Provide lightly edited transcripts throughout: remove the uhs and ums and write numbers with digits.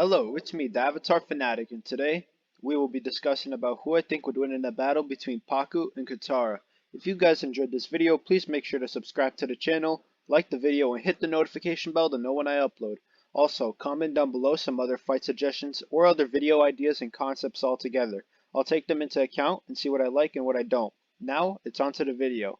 Hello, it's me, the Avatar Fanatic, and today we will be discussing about who I think would win in a battle between Paaku and Katara. If you guys enjoyed this video, please make sure to subscribe to the channel, like the video, and hit the notification bell to know when I upload. Also, comment down below some other fight suggestions or other video ideas and concepts altogether. I'll take them into account and see what I like and what I don't. Now, it's on to the video.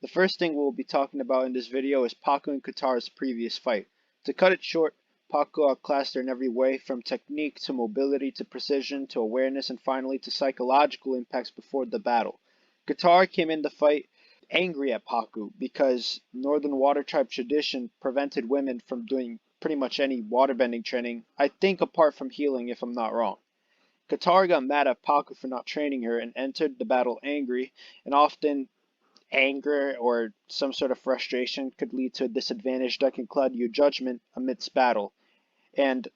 The first thing we'll be talking about in this video is Pakku and Katara's previous fight. To cut it short, Pakku outclassed her in every way, from technique to mobility to precision to awareness and finally to psychological impacts before the battle. Katara came in the fight angry at Pakku because Northern Water Tribe tradition prevented women from doing pretty much any waterbending training, I think apart from healing if I'm not wrong. Katara got mad at Pakku for not training her and entered the battle angry, and often anger or some sort of frustration could lead to a disadvantage that can cloud your judgment amidst battle. And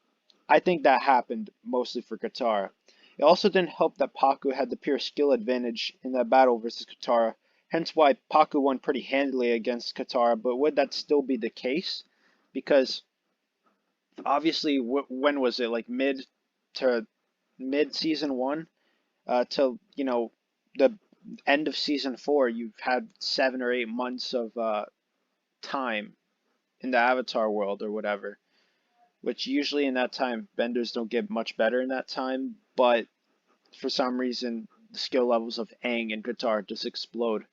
I think that happened mostly for Katara. It also didn't help that Pakku had the pure skill advantage in that battle versus Katara, hence why Pakku won pretty handily against Katara. But would that still be the case? Because obviously, when was it? Like mid season one, till the end of season 4. You've had 7 or 8 months of time in the Avatar world or whatever, which usually in that time benders don't get much better in that time, but for some reason the skill levels of Aang and Katara just explode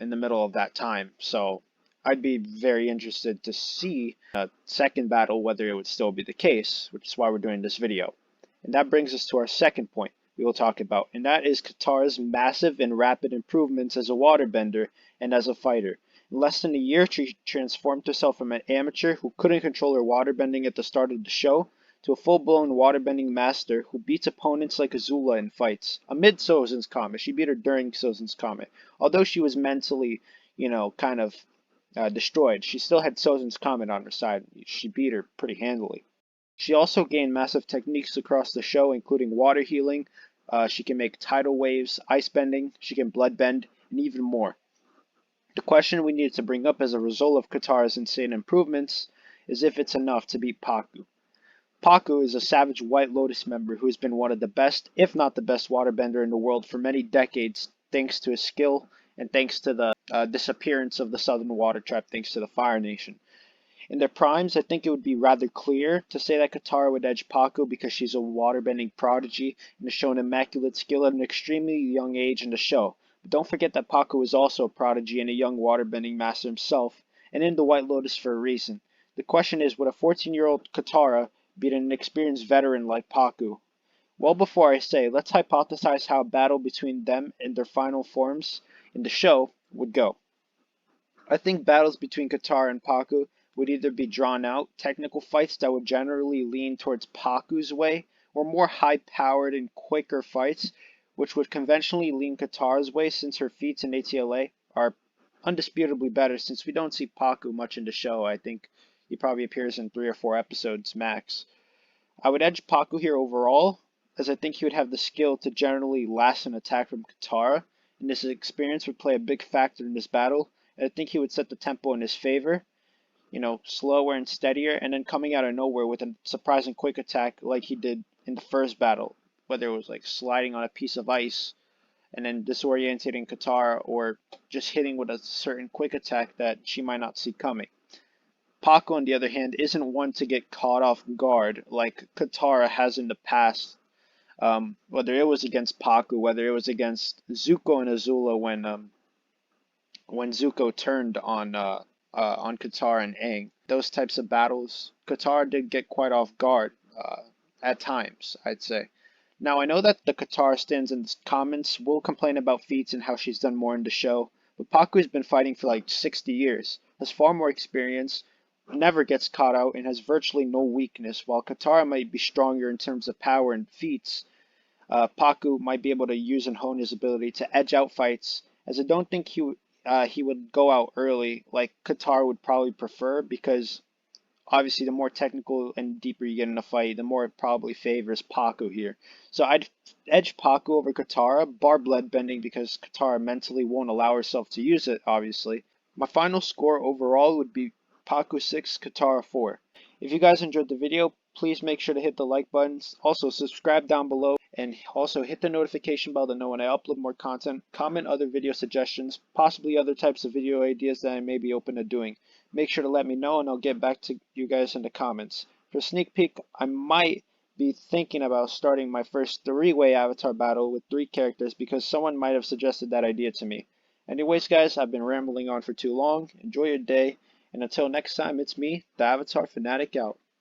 in the middle of that time. So I'd be very interested to see a second battle whether it would still be the case, which is why we're doing this video. And that brings us to our second point we will talk about, and that is Katara's massive and rapid improvements as a waterbender and as a fighter. In less than a year, she transformed herself from an amateur who couldn't control her waterbending at the start of the show to a full-blown waterbending master who beats opponents like Azula in fights. Amid Sozin's Comet, she beat her during Sozin's Comet. Although she was mentally, kind of destroyed, she still had Sozin's Comet on her side. She beat her pretty handily. She also gained massive techniques across the show, including water healing. She can make tidal waves, ice bending, she can blood bend, and even more. The question we need to bring up as a result of Katara's insane improvements is if it's enough to beat Paaku. Paaku is a Savage White Lotus member who has been one of the best, if not the best, waterbender in the world for many decades, thanks to his skill and thanks to the disappearance of the Southern Water Tribe, thanks to the Fire Nation. In their primes, I think it would be rather clear to say that Katara would edge Paaku because she's a waterbending prodigy and has shown immaculate skill at an extremely young age in the show. But don't forget that Paaku is also a prodigy and a young waterbending master himself, and in the White Lotus for a reason. The question is, would a 14-year-old Katara beat an experienced veteran like Paaku? Well, before I say, let's hypothesize how a battle between them in their final forms in the show would go. I think battles between Katara and Paaku would either be drawn out, technical fights that would generally lean towards Paaku's way, or more high-powered and quicker fights, which would conventionally lean Katara's way since her feats in ATLA are undisputably better since we don't see Paaku much in the show. I think he probably appears in 3 or 4 episodes max. I would edge Paaku here overall, as I think he would have the skill to generally last an attack from Katara, and his experience would play a big factor in this battle, and I think he would set the tempo in his favor. Slower and steadier, and then coming out of nowhere with a surprising quick attack like he did in the first battle, whether it was like sliding on a piece of ice and then disorientating Katara, or just hitting with a certain quick attack that she might not see coming. Paaku, on the other hand, isn't one to get caught off guard like Katara has in the past, whether it was against Paaku, whether it was against Zuko and Azula when Zuko turned on Katara and Aang. Those types of battles, Katara did get quite off guard at times, I'd say. Now, I know that the Katara stands in the comments will complain about feats and how she's done more in the show, but Pakku's been fighting for like 60 years, has far more experience, never gets caught out, and has virtually no weakness. While Katara might be stronger in terms of power and feats, Pakku might be able to use and hone his ability to edge out fights, as I don't think he would go out early like Katara would probably prefer, because obviously the more technical and deeper you get in a fight, the more it probably favors Paaku here. So I'd edge Paaku over Katara, bar blood bending, because Katara mentally won't allow herself to use it, obviously. My final score overall would be Paaku 6, Katara 4. If you guys enjoyed the video, please make sure to hit the like buttons. Also, subscribe down below and also hit the notification bell to know when I upload more content. Comment other video suggestions, possibly other types of video ideas that I may be open to doing. Make sure to let me know and I'll get back to you guys in the comments. For a sneak peek, I might be thinking about starting my first three-way avatar battle with 3 characters because someone might have suggested that idea to me. Anyways guys, I've been rambling on for too long. Enjoy your day, and until next time, it's me, the Avatar Fanatic, out.